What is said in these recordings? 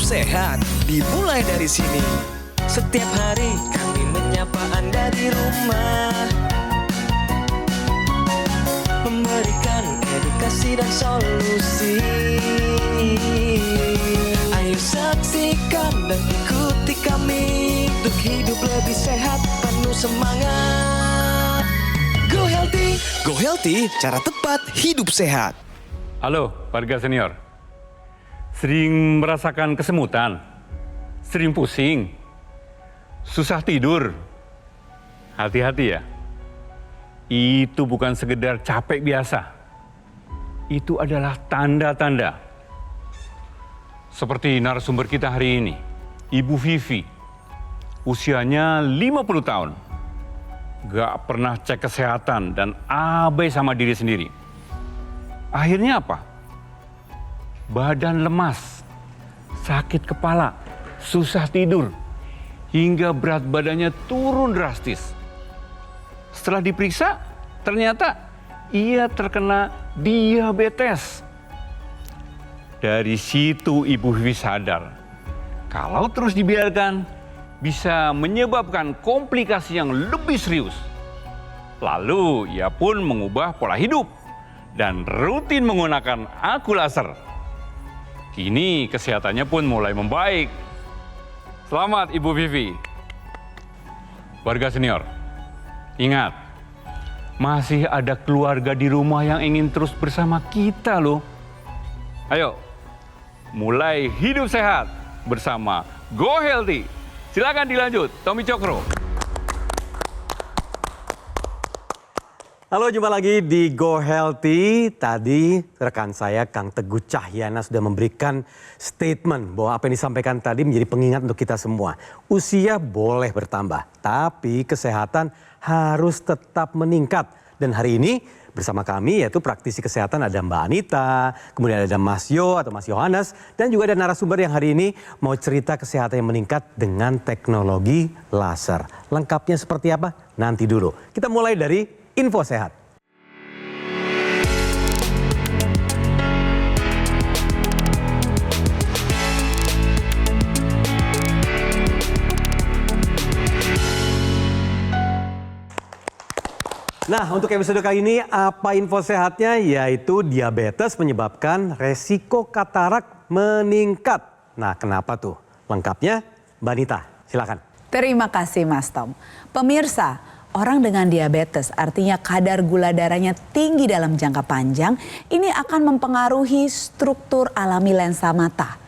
sehat dimulai dari sini. Setiap hari kami menyapa Anda di rumah, memberikan edukasi dan solusi. Ayo saksikan dan ikuti kami untuk hidup lebih sehat, penuh semangat. Go Healthy, Go Healthy, cara tepat hidup sehat. Halo, warga senior. Sering merasakan kesemutan, sering pusing, susah tidur. Hati-hati ya. Itu bukan sekedar capek biasa. Itu adalah tanda-tanda. Seperti narasumber kita hari ini, Ibu Vivi. Usianya 50 tahun. Gak pernah cek kesehatan dan abai sama diri sendiri. Akhirnya apa? Badan lemas, sakit kepala, susah tidur, hingga berat badannya turun drastis. Setelah diperiksa, ternyata ia terkena diabetes. Dari situ Ibu Vivi sadar, kalau terus dibiarkan, bisa menyebabkan komplikasi yang lebih serius. Lalu ia pun mengubah pola hidup dan rutin menggunakan aku laser. Kini kesehatannya pun mulai membaik. Selamat Ibu Vivi. Warga senior, ingat, masih ada keluarga di rumah yang ingin terus bersama kita loh. Ayo, mulai hidup sehat bersama Go Healthy. Silakan dilanjut, Tommy Cokro. Halo, jumpa lagi di Go Healthy. Tadi rekan saya Kang Teguh Cahyana sudah memberikan statement bahwa apa yang disampaikan tadi menjadi pengingat untuk kita semua. Usia boleh bertambah, tapi kesehatan harus tetap meningkat. Dan hari ini bersama kami yaitu praktisi kesehatan ada Mbak Anita, kemudian ada Mas Yo atau Mas Yohanes, dan juga ada narasumber yang hari ini mau cerita kesehatan yang meningkat dengan teknologi laser. Lengkapnya seperti apa? Nanti dulu. Kita mulai dari info sehat. Nah, untuk episode kali ini apa info sehatnya? Yaitu diabetes menyebabkan resiko katarak meningkat. Nah, kenapa tuh? Lengkapnya Mbak Anita, silakan. Terima kasih Mas Tom. Pemirsa, orang dengan diabetes artinya kadar gula darahnya tinggi dalam jangka panjang, ini akan mempengaruhi struktur alami lensa mata.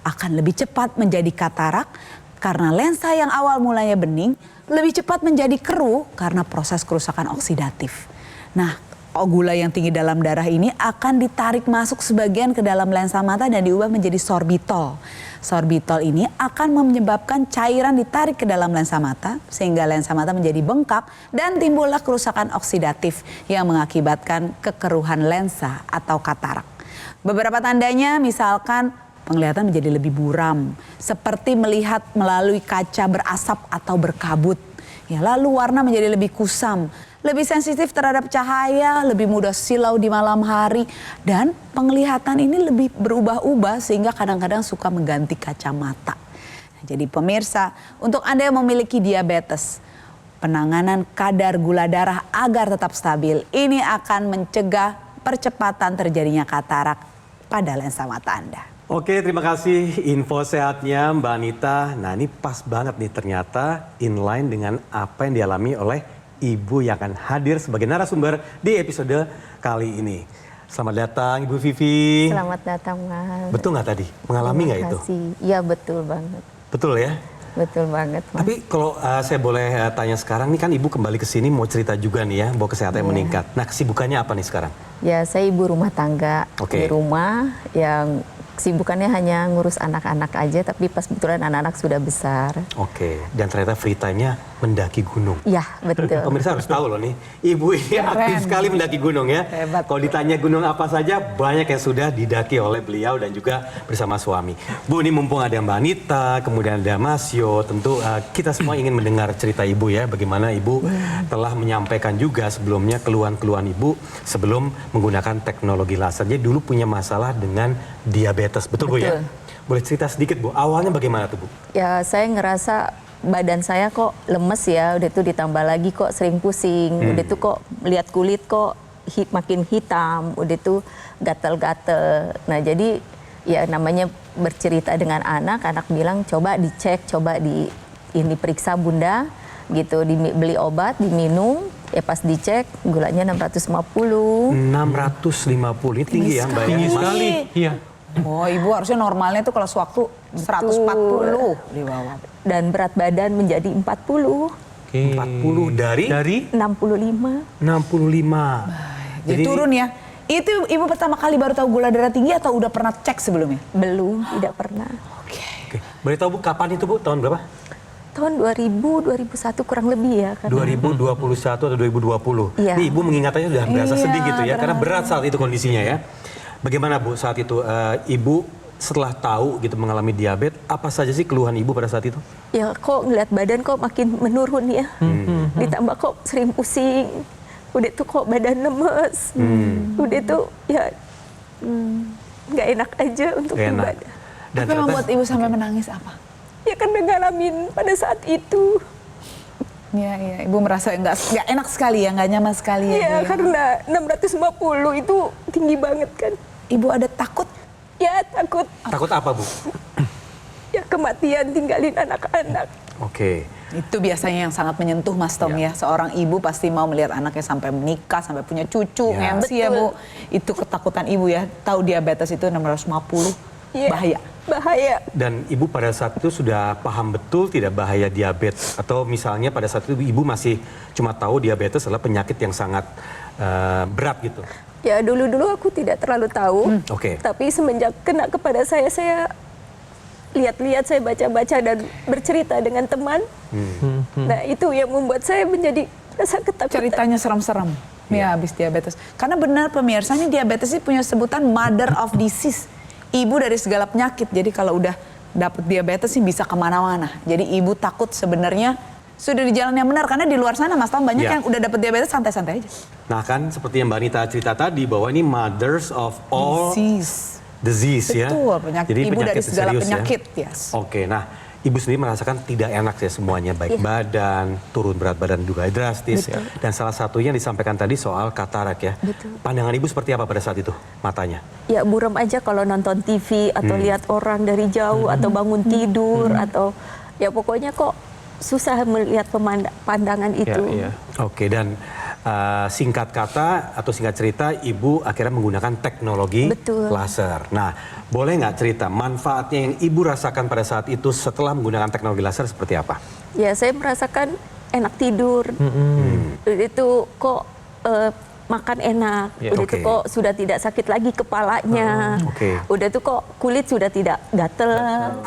Akan lebih cepat menjadi katarak karena lensa yang awal mulanya bening, lebih cepat menjadi keruh karena proses kerusakan oksidatif. Nah, gula yang tinggi dalam darah ini akan ditarik masuk sebagian ke dalam lensa mata dan diubah menjadi sorbitol. Sorbitol ini akan menyebabkan cairan ditarik ke dalam lensa mata sehingga lensa mata menjadi bengkak dan timbullah kerusakan oksidatif yang mengakibatkan kekeruhan lensa atau katarak. Beberapa tandanya misalkan penglihatan menjadi lebih buram, seperti melihat melalui kaca berasap atau berkabut. Ya, lalu warna menjadi lebih kusam, lebih sensitif terhadap cahaya, lebih mudah silau di malam hari, dan penglihatan ini lebih berubah-ubah sehingga kadang-kadang suka mengganti kacamata. Jadi pemirsa, untuk Anda yang memiliki diabetes, penanganan kadar gula darah agar tetap stabil, ini akan mencegah percepatan terjadinya katarak pada lensa mata Anda. Oke, terima kasih info sehatnya Mbak Anita. Nah, ini pas banget nih, ternyata inline dengan apa yang dialami oleh Ibu yang akan hadir sebagai narasumber di episode kali ini. Selamat datang Ibu Vivi. Selamat datang Mas. Betul nggak tadi? Mengalami nggak itu? Iya, betul banget. Betul ya? Betul banget Mas. Tapi kalau saya boleh tanya sekarang, nih kan Ibu kembali ke sini mau cerita juga nih ya, bahwa kesehatan meningkat. Nah, kesibukannya apa nih sekarang? Ya, saya ibu rumah tangga. Di rumah yang kesibukannya hanya ngurus anak-anak aja, tapi pas kebetulan anak-anak sudah besar. Oke, dan ternyata free time-nya mendaki gunung. Iya, betul. Pemirsa harus tahu loh nih, Ibu ini aktif sekali mendaki gunung ya. Hebat. Kalau ditanya gunung apa saja, banyak yang sudah didaki oleh beliau dan juga bersama suami. Bu, ini mumpung ada Mbak Anita, kemudian ada Mas Yo, tentu kita semua ingin mendengar cerita Ibu ya, bagaimana Ibu telah menyampaikan juga sebelumnya keluhan-keluhan Ibu sebelum menggunakan teknologi laser. Jadi dulu punya masalah dengan diabetes. diabetes, betul Bu ya? Boleh cerita sedikit Bu, awalnya bagaimana tuh Bu? Ya saya ngerasa badan saya kok lemes ya, udah tuh ditambah lagi kok sering pusing, udah tuh kok lihat kulit kok makin hitam, udah tuh gatel-gatel. Nah jadi ya namanya bercerita dengan anak bilang coba dicek, coba ini periksa Bunda gitu, beli obat, diminum, ya pas dicek gulanya 650. 650, ini tinggi ya Mbak? Tinggi sekali. Iya. Oh, Ibu harusnya normalnya tuh kalau sewaktu 140 di bawah. Dan berat badan menjadi 40. 40 dari 65. 65. Jadi turun ya. Itu Ibu pertama kali baru tahu gula darah tinggi atau udah pernah cek sebelumnya? Belum, tidak pernah. Oke. Boleh tahu Bu kapan itu Bu? Tahun berapa? Tahun 2001 kurang lebih ya. 2021 atau 2020. Iya. Ini Ibu mengingatannya sudah berasa Iya, sedih gitu ya, karena berasa. berat saat itu kondisinya ya. Bagaimana Bu saat itu Ibu setelah tahu gitu mengalami diabetes, apa saja sih keluhan Ibu pada saat itu? Ya kok ngeliat badan kok makin menurun ya. Ditambah kok sering pusing. Udah tuh kok badan lemes. Udah tuh ya nggak enak aja untuk Gak enak. beribadah. Dan Apa yang ternyata- membuat Ibu sampai menangis apa? Ya kan ngalamin pada saat itu. Iya, Ibu merasa nggak enak sekali ya, nggak nyaman sekali ya. Ya Bu, ya? karena 650 itu tinggi banget kan. Ibu ada takut? Ya takut Takut apa Bu? ya kematian tinggalin anak-anak. Oke. Itu biasanya yang sangat menyentuh Mas Tom ya. Seorang ibu pasti mau melihat anaknya sampai menikah, sampai punya cucu, Ya. MC ya Bu. Itu ketakutan ibu ya. Tahu diabetes itu 650, Iya, bahaya. Bahaya. Dan Ibu pada saat itu sudah paham betul tidak bahaya diabetes? Atau misalnya pada saat itu Ibu masih cuma tahu diabetes adalah penyakit yang sangat berat gitu? Ya dulu-dulu aku tidak terlalu tahu. Oke. Tapi semenjak kena kepada saya lihat-lihat, saya baca-baca dan bercerita dengan teman. Nah itu yang membuat saya menjadi rasa ketakutan. Ceritanya serem-serem. Ya, habis diabetes. Karena benar pemirsa, ini diabetes ini punya sebutan mother of disease. Ibu dari segala penyakit. Jadi kalau udah dapet diabetes sih bisa kemana-mana. Jadi ibu takut sebenarnya sudah di jalan yang benar. Karena di luar sana Mas Tom banyak Ya. yang udah dapet diabetes santai-santai aja. Nah kan seperti yang Mbak Anita cerita tadi bahwa ini mothers of all disease ya. Betul, penyakit. Jadi Ibu dari segala serius ya. penyakit. Yes. Oke, nah Ibu sendiri merasakan tidak enak ya semuanya, baik badan, turun berat badan juga drastis. Betul. Dan salah satunya yang disampaikan tadi soal katarak ya. Betul. Pandangan Ibu seperti apa pada saat itu matanya? Ya buram aja kalau nonton TV atau lihat orang dari jauh atau bangun tidur atau ya pokoknya kok susah melihat pandangan itu. Oke, dan singkat kata atau singkat cerita, Ibu akhirnya menggunakan teknologi Betul. laser. Nah, boleh nggak cerita manfaatnya yang Ibu rasakan pada saat itu setelah menggunakan teknologi laser seperti apa? Ya saya merasakan enak tidur. Itu kok makan enak. Udah Oke. tuh kok sudah tidak sakit lagi kepalanya. Oke. Udah tuh kok kulit sudah tidak gatel.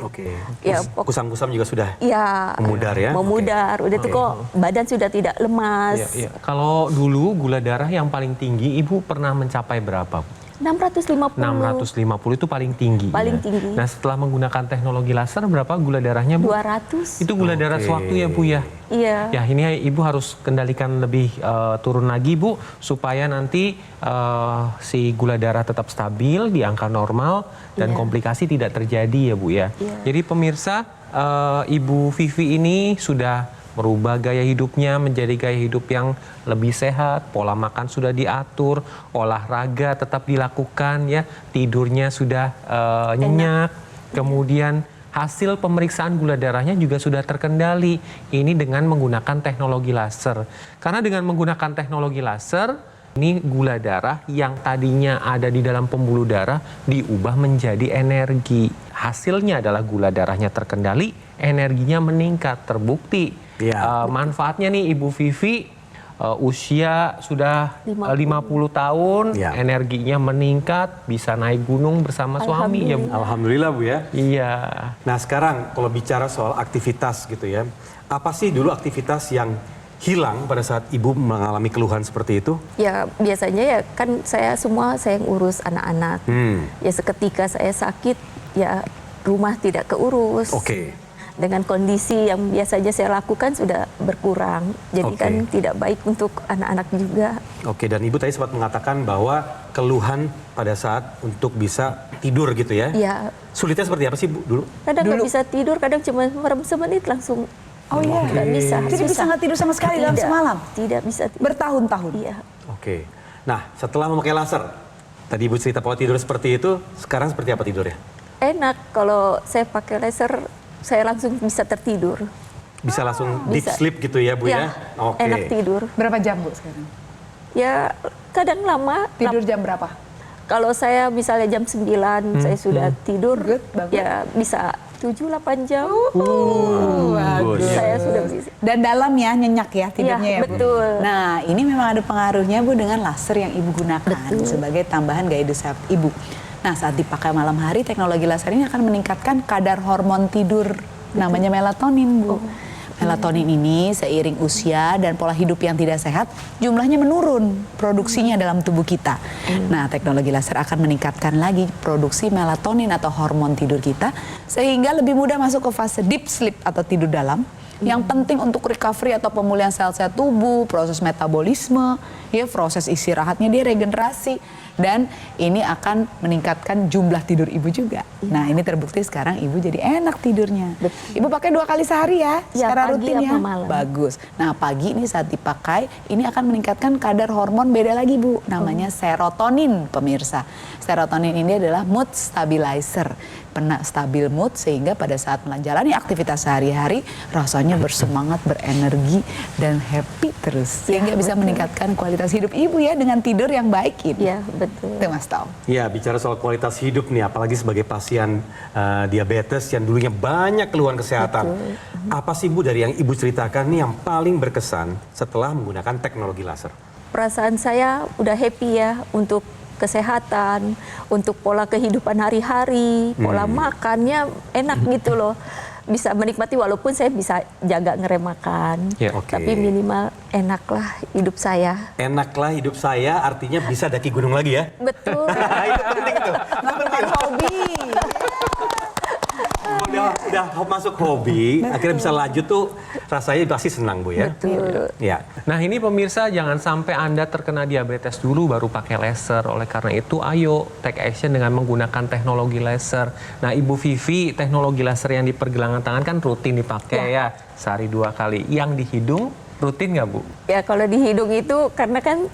Oke. Ya, Kusam-kusam juga sudah Ya, memudar ya? memudar. Udah tuh kok badan sudah tidak lemas. Iya. Kalau dulu gula darah yang paling tinggi, Ibu pernah mencapai berapa? 650. 650 itu paling tinggi. Paling ya. tinggi. Nah setelah menggunakan teknologi laser, berapa gula darahnya Bu? 200. Itu gula darah Oke. sewaktu ya Bu ya? Iya. Ya ini Ibu harus kendalikan lebih turun lagi Bu, supaya nanti si gula darah tetap stabil di angka normal dan Iya. komplikasi tidak terjadi ya Bu ya. Iya. Jadi pemirsa, Ibu Vivi ini sudah merubah gaya hidupnya menjadi gaya hidup yang lebih sehat, pola makan sudah diatur, olahraga tetap dilakukan ya, tidurnya sudah nyenyak, kemudian hasil pemeriksaan gula darahnya juga sudah terkendali. Ini dengan menggunakan teknologi laser. Karena dengan menggunakan teknologi laser, ini gula darah yang tadinya ada di dalam pembuluh darah diubah menjadi energi. Hasilnya adalah gula darahnya terkendali, energinya meningkat, terbukti. Ya. Manfaatnya nih Ibu Vivi, usia sudah 50 tahun, Ya. energinya meningkat, bisa naik gunung bersama suami ya Bu. Alhamdulillah Bu ya. Iya. Nah sekarang kalau bicara soal aktivitas gitu ya, apa sih dulu aktivitas yang hilang pada saat Ibu mengalami keluhan seperti itu? Ya biasanya ya kan saya yang urus anak-anak. Ya seketika saya sakit ya rumah tidak keurus. Oke. Dengan kondisi yang biasanya saya lakukan sudah berkurang. Jadi Oke. kan tidak baik untuk anak-anak juga. Oke, dan Ibu tadi sempat mengatakan bahwa keluhan pada saat untuk bisa tidur gitu ya? Ya, Sulitnya seperti apa sih Bu dulu? kadang nggak bisa tidur, kadang cuma merem semenit langsung. Oh iya. Nggak bisa. Jadi bisa nggak tidur sama sekali dalam Tidak, semalam? Tidak bisa tidur. Bertahun-tahun? Iya. Oke. Nah, setelah memakai laser, tadi Ibu cerita pola tidur seperti itu, sekarang seperti apa tidurnya? Enak kalau saya pakai laser, saya langsung bisa tertidur. Bisa langsung deep bisa. sleep gitu ya Bu ya? Ya, enak tidur. Berapa jam Bu sekarang? Ya, kadang lama. Tidur jam berapa? Kalau saya misalnya jam 9 saya sudah tidur, Good, bagus. ya bisa 7-8 jam. Bagus. Saya sudah bisa. Dan dalam ya, nyenyak ya tidurnya Iya, ya Bu? betul. Nah ini memang ada pengaruhnya Bu dengan laser yang Ibu gunakan sebagai tambahan gaya hidup sehat Ibu. Nah saat dipakai malam hari, teknologi laser ini akan meningkatkan kadar hormon tidur namanya melatonin Bu. Melatonin ini seiring usia dan pola hidup yang tidak sehat, jumlahnya menurun produksinya dalam tubuh kita. Nah, teknologi laser akan meningkatkan lagi produksi melatonin atau hormon tidur kita, sehingga lebih mudah masuk ke fase deep sleep atau tidur dalam, yang penting untuk recovery atau pemulihan sel-sel tubuh, proses metabolisme, ya proses istirahatnya dia regenerasi. Dan ini akan meningkatkan jumlah tidur Ibu juga. Nah ini terbukti sekarang Ibu jadi enak tidurnya. Ibu pakai 2 kali sehari ya, Ya, secara pagi rutin ya. sama malam. Bagus. Nah pagi ini saat dipakai, ini akan meningkatkan kadar hormon beda lagi Bu. Namanya serotonin pemirsa. Serotonin ini adalah mood stabilizer. Pernah stabil mood sehingga pada saat menjalani aktivitas sehari-hari rasanya bersemangat, berenergi, dan happy terus. Sehingga bisa meningkatkan kualitas hidup Ibu ya dengan tidur yang baik ini. Ya, betul. Itu Mas Tom. Ya, bicara soal kualitas hidup nih, apalagi sebagai pasien diabetes yang dulunya banyak keluhan kesehatan. Apa sih Bu dari yang Ibu ceritakan nih yang paling berkesan setelah menggunakan teknologi laser? Perasaan saya udah happy ya untuk kesehatan, untuk pola kehidupan hari-hari, pola makannya enak gitu loh. Bisa menikmati walaupun saya bisa jaga ngerem makan. Ya, oke. Tapi minimal enaklah hidup saya. Enaklah hidup saya artinya bisa daki gunung lagi ya? Betul. Itu penting tuh. Melakukan hobi. Udah masuk hobi, akhirnya bisa lanjut tuh rasanya pasti senang Bu ya? Betul. Ya. Nah ini pemirsa jangan sampai Anda terkena diabetes dulu baru pakai laser. Oleh karena itu ayo take action dengan menggunakan teknologi laser. Nah Ibu Vivi, teknologi laser yang di pergelangan tangan kan rutin dipakai ya sehari 2 kali. Yang di hidung rutin nggak Bu? Ya kalau di hidung itu karena kan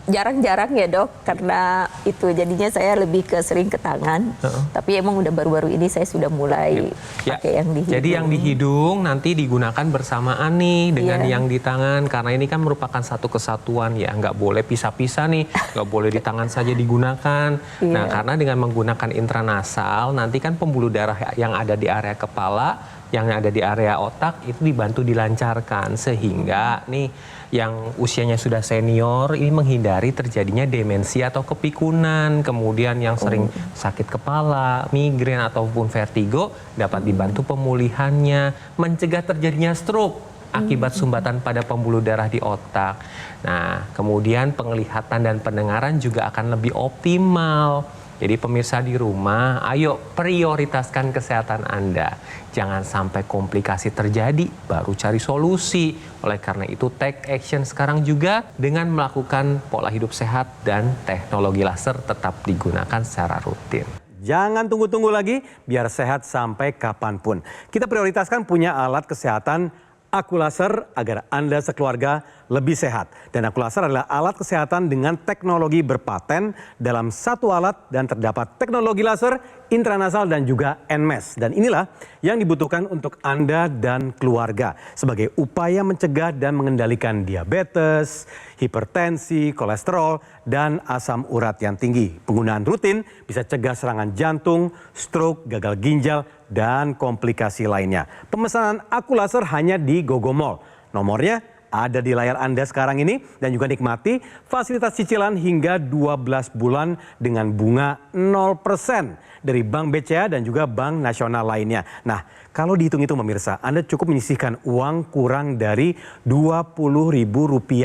jarang-jarang ya Dok, karena itu jadinya saya lebih sering ke tangan. Tapi emang udah baru-baru ini saya sudah mulai pakai yang di hidung. Jadi yang di hidung nanti digunakan bersamaan nih dengan yang di tangan karena ini kan merupakan satu kesatuan ya, nggak boleh pisah-pisah nih, nggak boleh di tangan saja digunakan. Nah karena dengan menggunakan intranasal nanti kan pembuluh darah yang ada di area kepala, yang ada di area otak itu dibantu dilancarkan sehingga nih yang usianya sudah senior ini menghindari terjadinya demensia atau kepikunan, kemudian yang sering sakit kepala, migrain ataupun vertigo dapat dibantu pemulihannya, mencegah terjadinya stroke akibat sumbatan pada pembuluh darah di otak. Nah, kemudian penglihatan dan pendengaran juga akan lebih optimal. Jadi pemirsa di rumah, ayo prioritaskan kesehatan Anda. Jangan sampai komplikasi terjadi, baru cari solusi. Oleh karena itu, take action sekarang juga dengan melakukan pola hidup sehat dan teknologi laser tetap digunakan secara rutin. Jangan tunggu-tunggu lagi, biar sehat sampai kapanpun. Kita prioritaskan punya alat kesehatan Aku Laser agar Anda sekeluarga lebih sehat. Dan Aku Laser adalah alat kesehatan dengan teknologi berpaten dalam satu alat dan terdapat teknologi laser, intranasal dan juga NMES. Dan inilah yang dibutuhkan untuk Anda dan keluarga sebagai upaya mencegah dan mengendalikan diabetes, hipertensi, kolesterol, dan asam urat yang tinggi. Penggunaan rutin bisa cegah serangan jantung, stroke, gagal ginjal, dan komplikasi lainnya. Pemesanan Aku Laser hanya di Gogomall. Nomornya ada di layar Anda sekarang ini dan juga nikmati fasilitas cicilan hingga 12 bulan dengan bunga 0% dari Bank BCA dan juga Bank Nasional lainnya. Nah, kalau dihitung-hitung pemirsa, Anda cukup menyisihkan uang kurang dari Rp20.000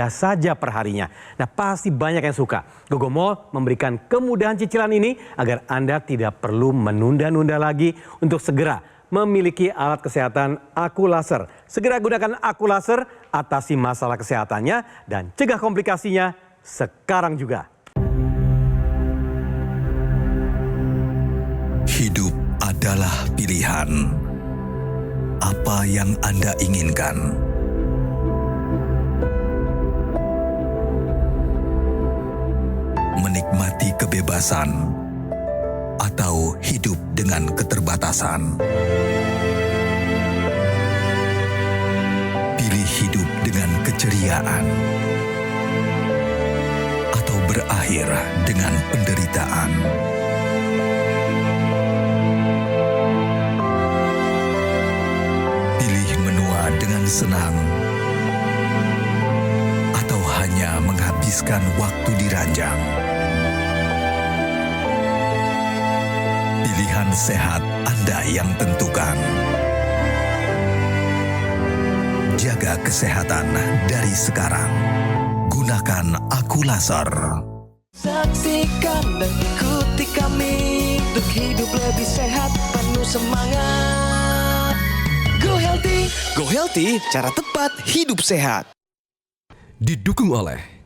saja per harinya. Nah, pasti banyak yang suka. Gogomall memberikan kemudahan cicilan ini agar Anda tidak perlu menunda-nunda lagi untuk segera memiliki alat kesehatan Aku Laser. Segera gunakan Aku Laser, atasi masalah kesehatannya dan cegah komplikasinya sekarang juga. Hidup adalah pilihan. Apa yang Anda inginkan? Menikmati kebebasan atau hidup dengan keterbatasan? Pilih hidup dengan keceriaan atau berakhir dengan penderitaan? Pilih menua dengan senang atau hanya menghabiskan waktu di ranjang? Pilihan sehat Anda yang tentukan. Jaga kesehatan dari sekarang. Gunakan Aku Laser. Saksikan dan ikuti kami untuk hidup lebih sehat, penuh semangat. Go Healthy, cara tepat hidup sehat. Didukung oleh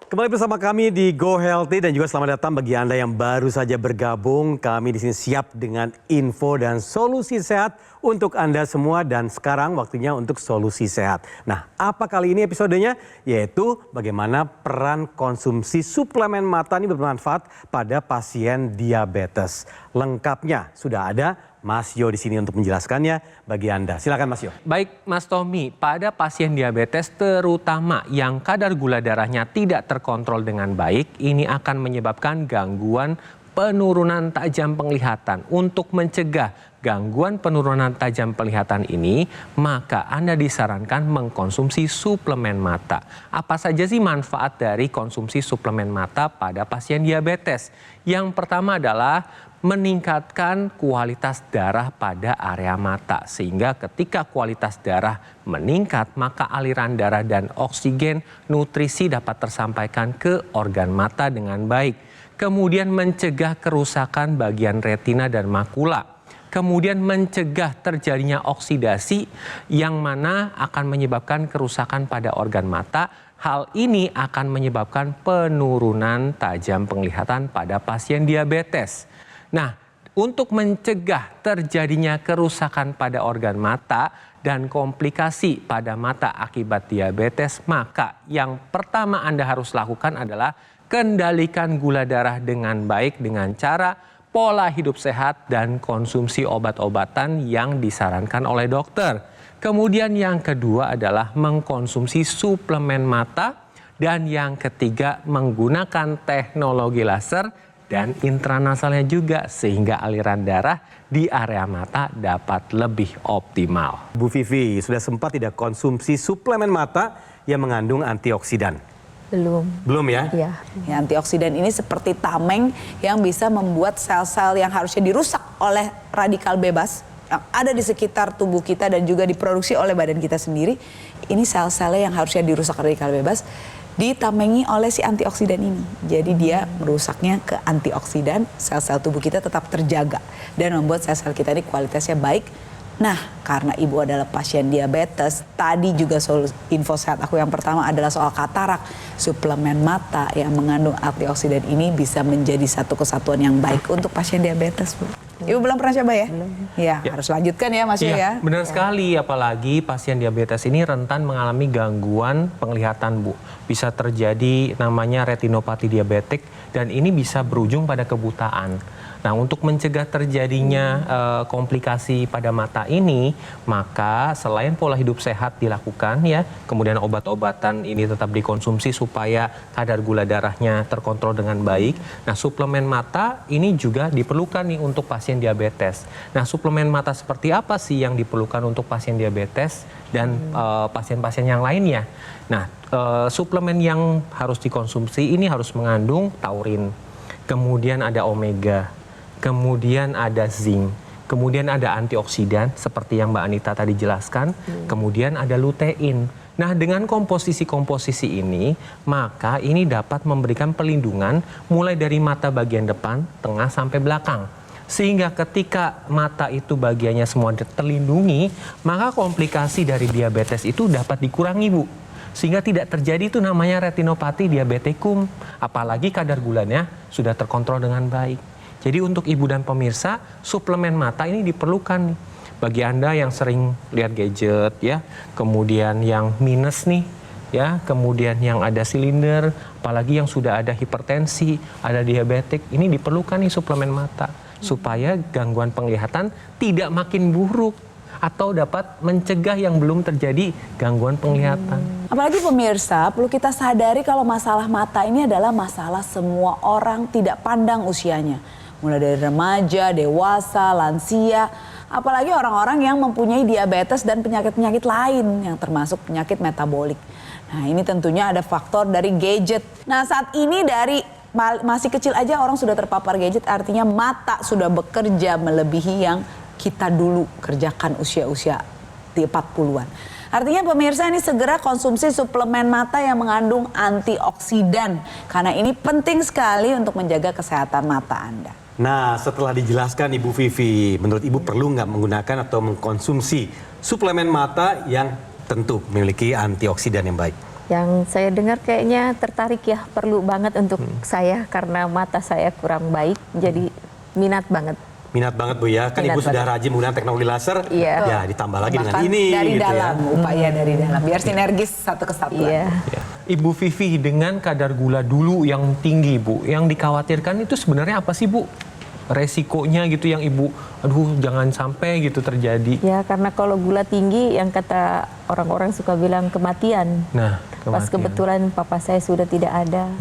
Kembali bersama kami di Go Healthy dan juga selamat datang bagi Anda yang baru saja bergabung. Kami di sini siap dengan info dan solusi sehat untuk Anda semua dan sekarang waktunya untuk solusi sehat. Nah, apa kali ini episodenya? Yaitu bagaimana peran konsumsi suplemen mata ini bermanfaat pada pasien diabetes. Lengkapnya sudah ada Mas Yo di sini untuk menjelaskannya bagi Anda. Silakan Mas Yo. Baik Mas Tommy, pada pasien diabetes terutama yang kadar gula darahnya tidak terkontrol dengan baik, ini akan menyebabkan gangguan penurunan tajam penglihatan. Untuk mencegah gangguan penurunan tajam penglihatan ini, maka Anda disarankan mengkonsumsi suplemen mata. Apa saja sih manfaat dari konsumsi suplemen mata pada pasien diabetes? Yang pertama adalah meningkatkan kualitas darah pada area mata. Sehingga ketika kualitas darah meningkat, maka aliran darah dan oksigen nutrisi dapat tersampaikan ke organ mata dengan baik. Kemudian mencegah kerusakan bagian retina dan makula. Kemudian mencegah terjadinya oksidasi yang mana akan menyebabkan kerusakan pada organ mata. Hal ini akan menyebabkan penurunan tajam penglihatan pada pasien diabetes. Nah, untuk mencegah terjadinya kerusakan pada organ mata dan komplikasi pada mata akibat diabetes, maka yang pertama Anda harus lakukan adalah kendalikan gula darah dengan baik dengan cara pola hidup sehat dan konsumsi obat-obatan yang disarankan oleh dokter. Kemudian yang kedua adalah mengkonsumsi suplemen mata dan yang ketiga menggunakan teknologi laser dan intranasalnya juga sehingga aliran darah di area mata dapat lebih optimal. Bu Vivi, sudah sempat tidak konsumsi suplemen mata yang mengandung antioksidan? Belum ya? Iya. Ya, antioksidan ini seperti tameng yang bisa membuat sel-sel yang harusnya dirusak oleh radikal bebas yang ada di sekitar tubuh kita dan juga diproduksi oleh badan kita sendiri. Ini sel-selnya yang harusnya dirusak radikal bebas ditamengi oleh si antioksidan ini. Jadi dia merusaknya ke antioksidan, sel-sel tubuh kita tetap terjaga dan membuat sel-sel kita ini kualitasnya baik. Nah, karena ibu adalah pasien diabetes, tadi juga info sehat aku yang pertama adalah soal katarak. Suplemen mata yang mengandung antioksidan ini bisa menjadi satu kesatuan yang baik untuk pasien diabetes, Bu. Ibu belum pernah coba ya? Belum. Ya, harus lanjutkan ya Mas Yo ya. Benar sekali, apalagi pasien diabetes ini rentan mengalami gangguan penglihatan, Bu. Bisa terjadi namanya retinopati diabetik dan ini bisa berujung pada kebutaan. Nah, untuk mencegah terjadinya komplikasi pada mata ini, maka selain pola hidup sehat dilakukan ya, kemudian obat-obatan ini tetap dikonsumsi supaya kadar gula darahnya terkontrol dengan baik. Nah, suplemen mata ini juga diperlukan nih untuk pasien diabetes. Nah, suplemen mata seperti apa sih yang diperlukan untuk pasien diabetes dan pasien-pasien yang lainnya? Nah, suplemen yang harus dikonsumsi ini harus mengandung taurin, kemudian ada omega, kemudian ada zinc, kemudian ada antioksidan seperti yang Mbak Anita tadi jelaskan, kemudian ada lutein. Nah, dengan komposisi-komposisi ini, maka ini dapat memberikan pelindungan mulai dari mata bagian depan, tengah, sampai belakang. Sehingga ketika mata itu bagiannya semua terlindungi, maka komplikasi dari diabetes itu dapat dikurangi, Bu. Sehingga tidak terjadi itu namanya retinopati diabeticum. Apalagi kadar gulanya sudah terkontrol dengan baik. Jadi untuk ibu dan pemirsa, suplemen mata ini diperlukan nih. Bagi Anda yang sering lihat gadget ya, kemudian yang minus nih, ya, kemudian yang ada silinder, apalagi yang sudah ada hipertensi, ada diabetik, ini diperlukan nih suplemen mata supaya gangguan penglihatan tidak makin buruk atau dapat mencegah yang belum terjadi gangguan penglihatan. Apalagi pemirsa, perlu kita sadari kalau masalah mata ini adalah masalah semua orang, tidak pandang usianya. Mulai dari remaja, dewasa, lansia, apalagi orang-orang yang mempunyai diabetes dan penyakit-penyakit lain yang termasuk penyakit metabolik. Nah, ini tentunya ada faktor dari gadget. Nah, saat ini dari masih kecil aja orang sudah terpapar gadget, artinya mata sudah bekerja melebihi yang kita dulu kerjakan usia-usia di 40-an. Artinya pemirsa ini segera konsumsi suplemen mata yang mengandung antioksidan. Karena ini penting sekali untuk menjaga kesehatan mata Anda. Nah, setelah dijelaskan Ibu Vivi, menurut Ibu perlu nggak menggunakan atau mengkonsumsi suplemen mata yang tentu memiliki antioksidan yang baik? Yang saya dengar kayaknya tertarik ya, perlu banget untuk saya karena mata saya kurang baik, jadi minat banget. Minat banget Bu ya, kan Minat Ibu sudah banget. rajin menggunakan teknologi laser, Iya. ya ditambah lagi dengan Bahkan ini. dari gitu dalam, ya. upaya dari dalam, biar sinergis satu kesatuan. Iya. Ya. Ibu Vivi, dengan kadar gula dulu yang tinggi, Bu, yang dikhawatirkan itu sebenarnya apa sih, Bu? Resikonya gitu yang Ibu, aduh jangan sampai gitu terjadi. Ya, karena kalau gula tinggi yang kata orang-orang suka bilang kematian. Nah, Pas kebetulan papa saya sudah tidak ada.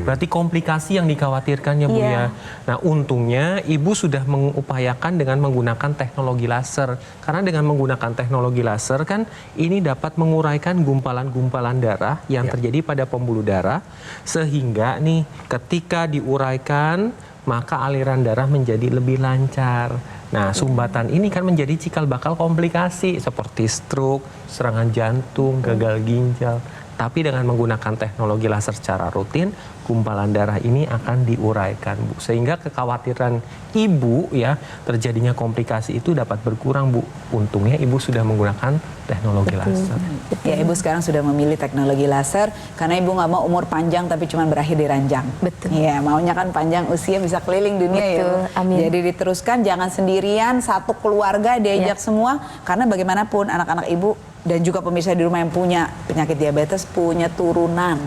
Berarti komplikasi yang dikhawatirkan ya Bu Iya. ya. Nah untungnya Ibu sudah mengupayakan dengan menggunakan teknologi laser. Karena dengan menggunakan teknologi laser kan ini dapat menguraikan gumpalan-gumpalan darah yang terjadi pada pembuluh darah. Sehingga nih ketika diuraikan maka aliran darah menjadi lebih lancar. Nah, sumbatan ini kan menjadi cikal bakal komplikasi seperti stroke, serangan jantung, gagal ginjal. Tapi dengan menggunakan teknologi laser secara rutin, gumpalan darah ini akan diuraikan, Bu. Sehingga kekhawatiran Ibu ya terjadinya komplikasi itu dapat berkurang, Bu. Untungnya Ibu sudah menggunakan teknologi laser. Ya, Ibu sekarang sudah memilih teknologi laser karena Ibu nggak mau umur panjang tapi cuma berakhir di ranjang. Betul. Iya, maunya kan panjang usia bisa keliling dunia ya. Betul, Bu. amin. Jadi diteruskan, jangan sendirian, satu keluarga diajak semua karena bagaimanapun anak-anak Ibu dan juga pemirsa di rumah yang punya penyakit diabetes punya turunan.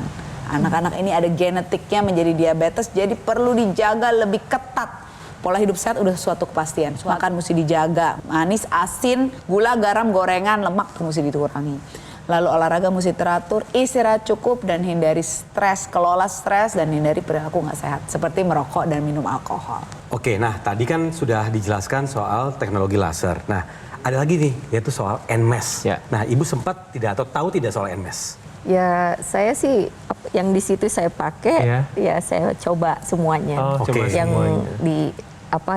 Anak-anak ini ada genetiknya menjadi diabetes, jadi perlu dijaga lebih ketat. Pola hidup sehat udah suatu kepastian. Makan mesti dijaga, manis, asin, gula, garam, gorengan, lemak mesti dikurangi. Lalu olahraga mesti teratur, istirahat cukup dan hindari stres, kelola stres dan hindari perilaku nggak sehat seperti merokok dan minum alkohol. Oke, nah tadi kan sudah dijelaskan soal teknologi laser. Nah, ada lagi nih, yaitu soal NMES. Ya. Nah, Ibu sempat tidak atau tahu tidak soal NMES? Ya, saya sih yang di situ saya pakai, ya saya coba semuanya. Oh, Oke. coba Yang semuanya. di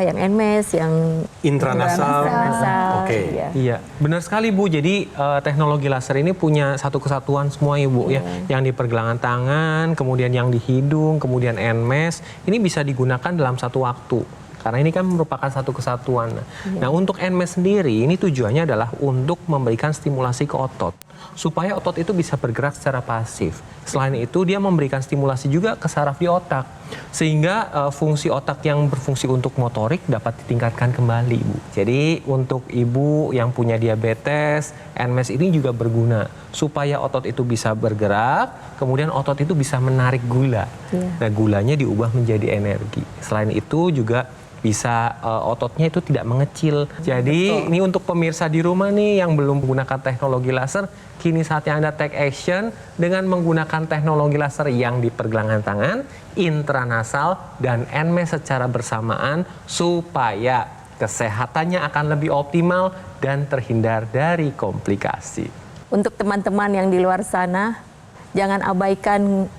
yang NMES, yang Intranasal. intranasal, Oke. ya. Iya, benar sekali Bu. Jadi teknologi laser ini punya satu kesatuan semua ya Bu ya. Yang di pergelangan tangan, kemudian yang di hidung, kemudian NMES. Ini bisa digunakan dalam satu waktu. Karena ini kan merupakan satu kesatuan. Nah untuk NMES sendiri ini tujuannya adalah untuk memberikan stimulasi ke otot. Supaya otot itu bisa bergerak secara pasif. Selain itu dia memberikan stimulasi juga ke saraf di otak. Sehingga fungsi otak yang berfungsi untuk motorik dapat ditingkatkan kembali Bu. Jadi untuk ibu yang punya diabetes, NMES ini juga berguna. Supaya otot itu bisa bergerak, kemudian otot itu bisa menarik gula. Nah gulanya diubah menjadi energi. Selain itu juga bisa ototnya itu tidak mengecil. Jadi ini untuk pemirsa di rumah nih yang belum menggunakan teknologi laser, kini saatnya Anda take action dengan menggunakan teknologi laser yang di pergelangan tangan, intranasal, dan NMES secara bersamaan supaya kesehatannya akan lebih optimal dan terhindar dari komplikasi. Untuk teman-teman yang di luar sana, jangan abaikan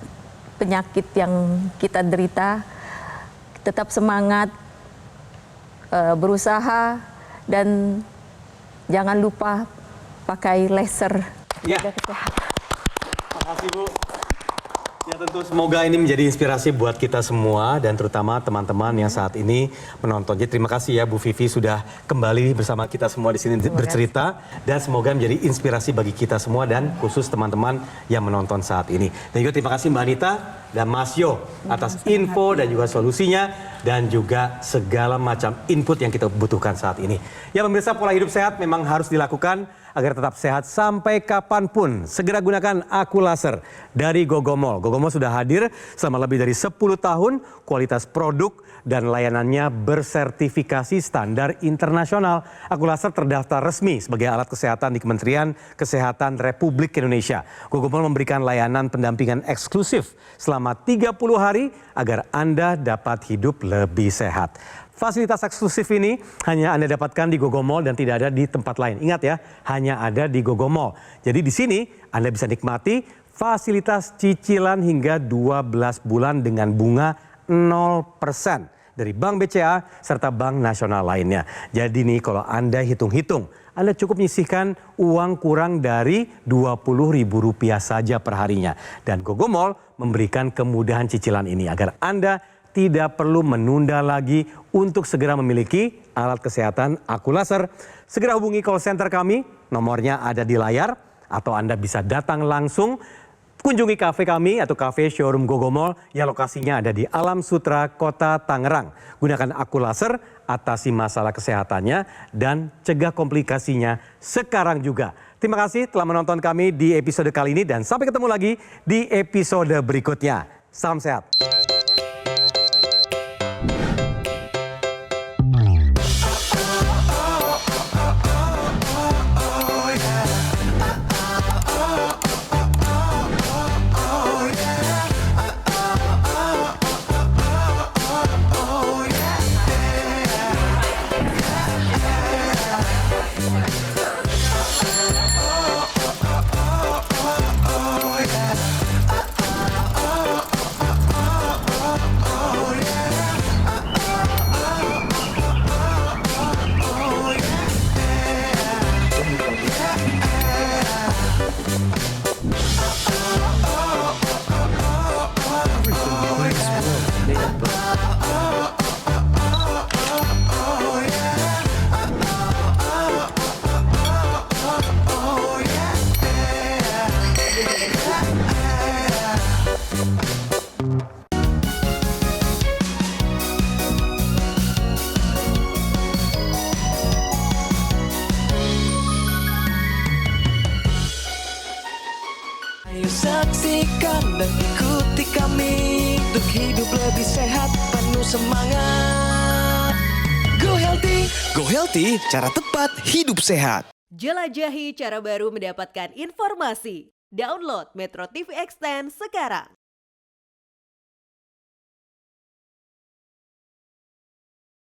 penyakit yang kita derita, tetap semangat, berusaha, dan jangan lupa pakai laser. Ya. Jaga kesehatan. Terima kasih Bu. Ya tentu semoga ini menjadi inspirasi buat kita semua dan terutama teman-teman yang saat ini menonton. Jadi terima kasih ya Bu Vivi sudah kembali bersama kita semua di sini bercerita dan semoga menjadi inspirasi bagi kita semua dan khusus teman-teman yang menonton saat ini. Dan juga terima kasih Mbak Anita dan Mas Yo atas info dan juga solusinya dan juga segala macam input yang kita butuhkan saat ini. Ya pemirsa, pola hidup sehat memang harus dilakukan agar tetap sehat sampai kapanpun. Segera gunakan Aku Laser dari Gogomol. Gogomol sudah hadir selama lebih dari 10 tahun, kualitas produk dan layanannya bersertifikasi standar internasional. Aku Laser terdaftar resmi sebagai alat kesehatan di Kementerian Kesehatan Republik Indonesia. Gogomol memberikan layanan pendampingan eksklusif selama 30 hari agar Anda dapat hidup lebih sehat. Fasilitas eksklusif ini hanya Anda dapatkan di Gogomol dan tidak ada di tempat lain. Ingat ya, hanya ada di Gogomol. Jadi di sini Anda bisa nikmati fasilitas cicilan hingga 12 bulan dengan bunga 0% dari Bank BCA serta Bank Nasional lainnya. Jadi nih kalau Anda hitung-hitung, Anda cukup menyisihkan uang kurang dari Rp20.000 saja per harinya. Dan Gogomol memberikan kemudahan cicilan ini agar Anda tidak perlu menunda lagi untuk segera memiliki alat kesehatan Aku Laser. Segera hubungi call center kami, nomornya ada di layar, atau Anda bisa datang langsung kunjungi kafe kami atau kafe showroom Gogomol yang lokasinya ada di Alam Sutra, Kota Tangerang. Gunakan Aku Laser, atasi masalah kesehatannya, dan cegah komplikasinya sekarang juga. Terima kasih telah menonton kami di episode kali ini dan sampai ketemu lagi di episode berikutnya. Salam sehat. Ayo saksikan dan ikuti kami untuk hidup lebih sehat, penuh semangat. Go Healthy, cara tepat hidup sehat. Jelajahi cara baru mendapatkan informasi. Download Metro TV Extend sekarang.